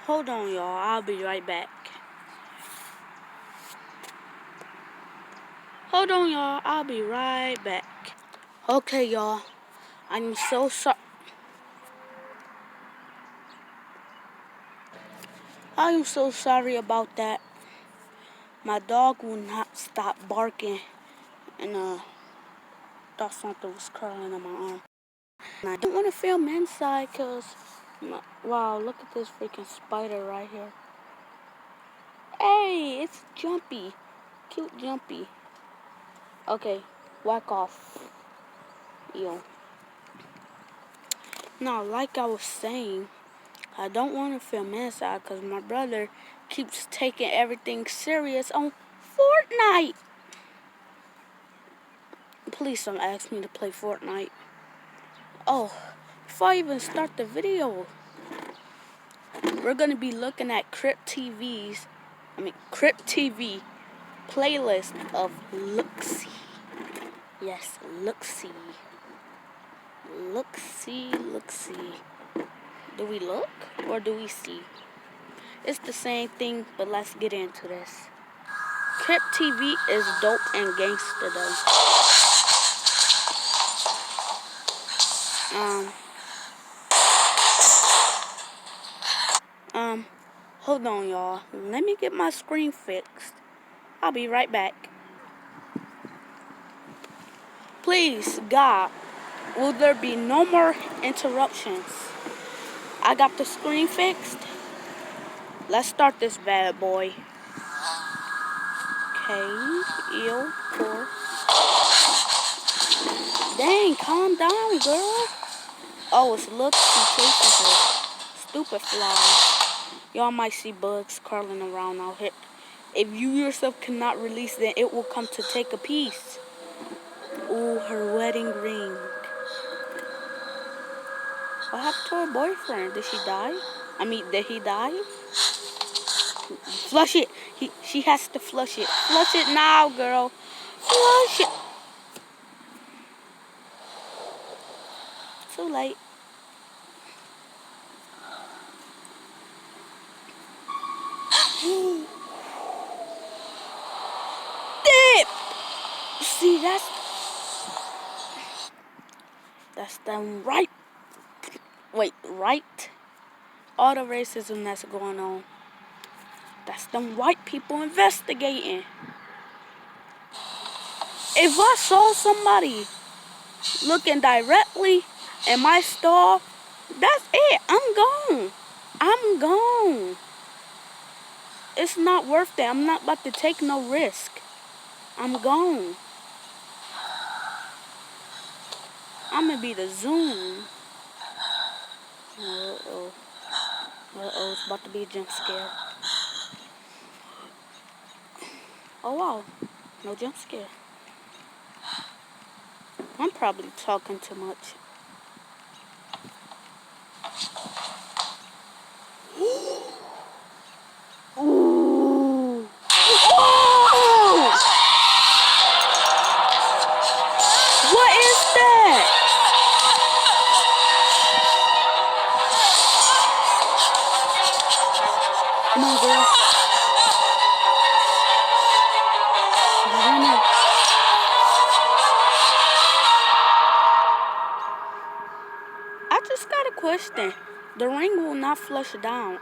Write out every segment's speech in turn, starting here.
Hold on, y'all. I'll be right back. Hold on, y'all. I'll be right back. Okay, y'all. I'm so sorry. I am so sorry about that. My dog will not stop barking, and thought something was crawling on my arm. And I don't want to film inside, cause wow, look at this freaking spider right here. Hey, it's Jumpy, cute Jumpy. Okay, whack off, yo. Now, like I was saying, I don't want to film inside because my brother keeps taking everything serious on Fortnite. Please don't ask me to play Fortnite. Oh, before I even start the video, we're going to be looking at Crypt TV playlist of Look-See. Yes, Look-See. Look-See, Look-See. Do we look or do we see? It's the same thing, but let's get into this. Crypt TV is dope and gangster though. Hold on, y'all. Let me get my screen fixed. I'll be right back. Please, God, will there be no more interruptions? I got the screen fixed. Let's start this bad boy. Okay, 4. Dang, calm down, girl. Oh, it's Look-See chasing her. Stupid fly. Y'all might see bugs crawling around out here. If you yourself cannot release them, it will come to take a piece. Ooh, her wedding ring. What happened to her boyfriend? Did she die? Did he die? Flush it. She has to flush it. Flush it now, girl. Flush it. Too late. Dip. See, that's them right. Wait, right? All the racism that's going on. That's them white people investigating. If I saw somebody looking directly in my stall, that's it. I'm gone. I'm gone. It's not worth it. I'm not about to take no risk. I'm gone. I'm gonna be the Zoom. Uh-oh. Uh-oh, it's about to be a jump scare. Oh, wow. No jump scare. I'm probably talking too much. Ooh. Oh! What is that? Come on, girl. I just got a question. The ring will not flush down.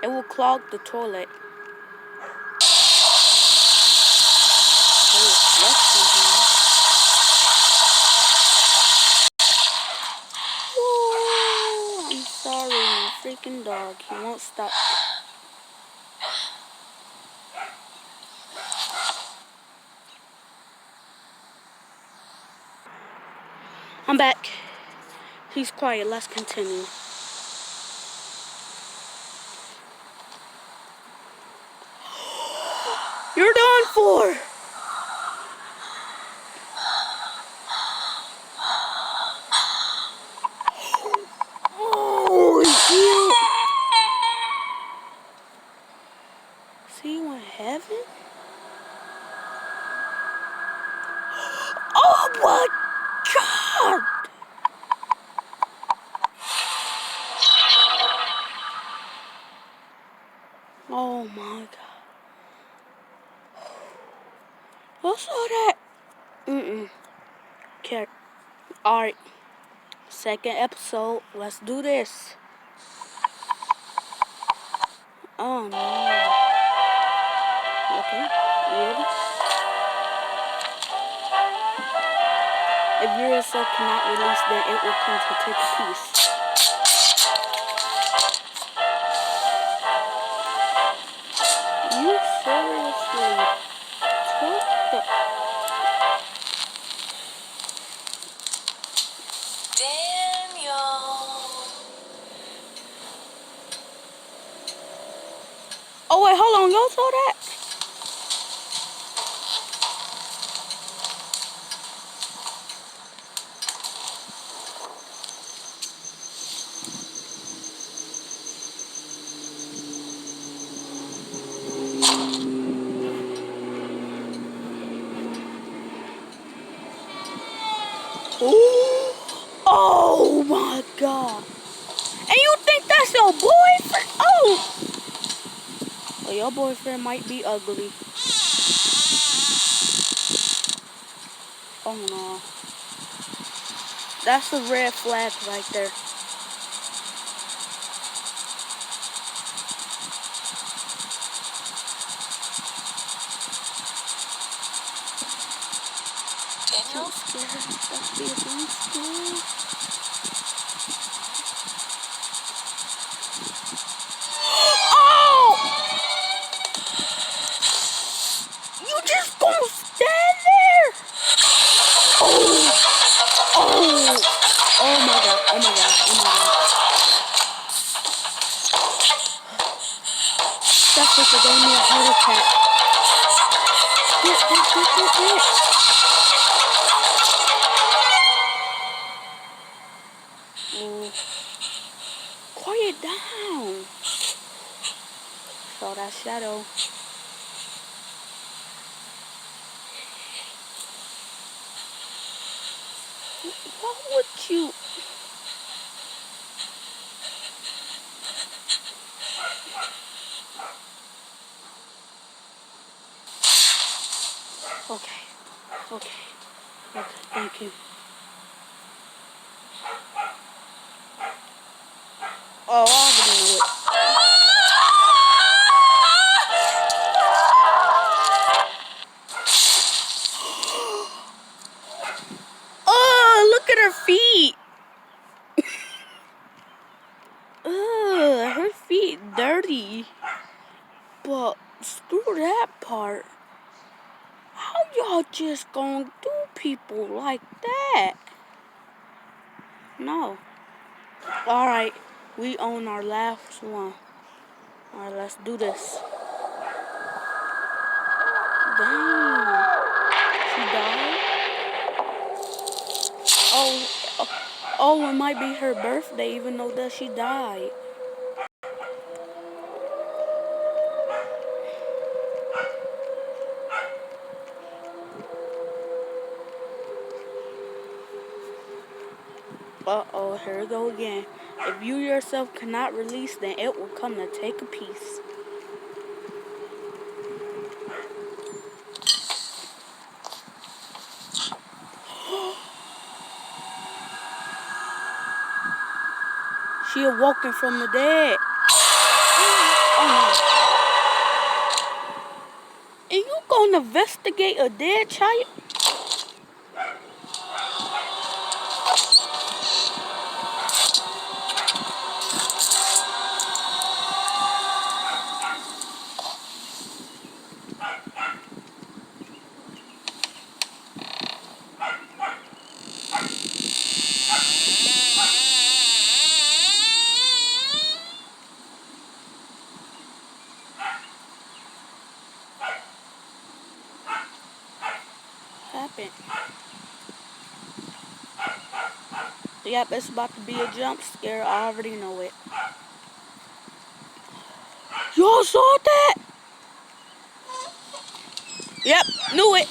It will clog the toilet. Ooh, I'm sorry, my freaking dog. He won't stop. I'm back. He's quiet. Let's continue. You're done for. Oh, see you in heaven? Oh my God! Oh my god. I saw that. Okay. Alright. Second episode. Let's do this. Oh no. Okay. Ready? If your soul cannot release, then it will come to take a piece. You seriously took the... Daniel. Oh wait, hold on. Y'all saw that? Ooh. Oh my god. And you think that's your boyfriend? Oh. Well, your boyfriend might be ugly. Oh no. That's a red flag right there. Daniel? That's being scared. Oh! You just gonna stand there? Oh! Oh! Oh my god! Oh my god! Oh my god! That freaking gave me a heart attack. Get. Oh. Quiet down. Saw that shadow. What would you? Okay. Okay. Okay. Thank you. Oh, I already know it. Oh, look at her feet. Her feet dirty. But screw that part. How y'all just gonna do people like that? No. Alright, we own our last one. Alright, let's do this. Dang. She died? Oh, it might be her birthday even though that she died. Uh-oh, here we go again. If you yourself cannot release, then it will come to take a piece. She awoken from the dead. Oh no. And you gonna investigate a dead child? Happened. Yep, it's about to be a jump scare. I already know it. Y'all saw that? Yep, knew it.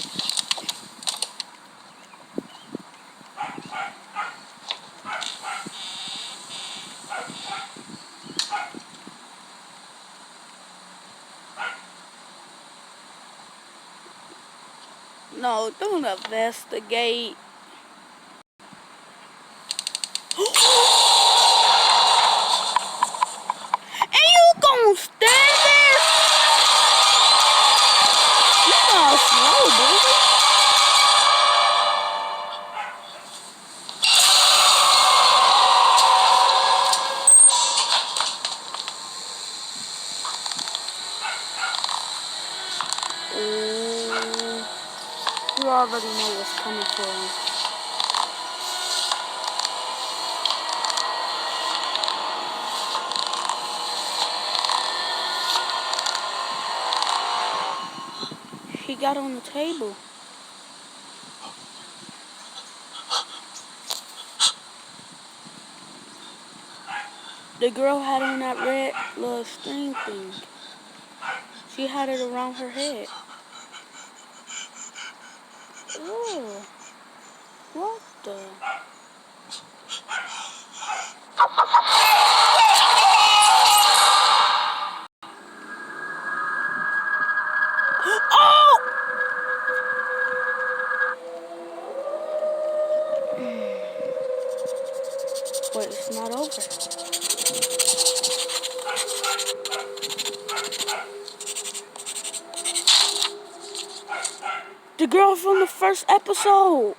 No, don't investigate. And you gonna stand there? You all slow, baby. Ooh, you already know what's coming for him. He got on the table. The girl had on that red little string thing. She had it around her head. Ew. What the? Oh! Wait, it's not over. The girl from the first episode.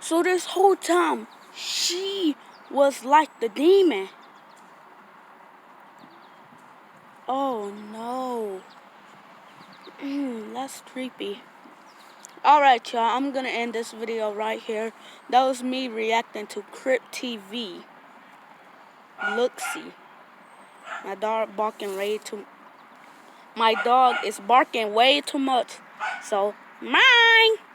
So this whole time, she was like the demon. Oh no. That's creepy. Alright, y'all, I'm gonna end this video right here. That was me reacting to Crypt TV. Look-see. My dog is barking way too much. So, mine.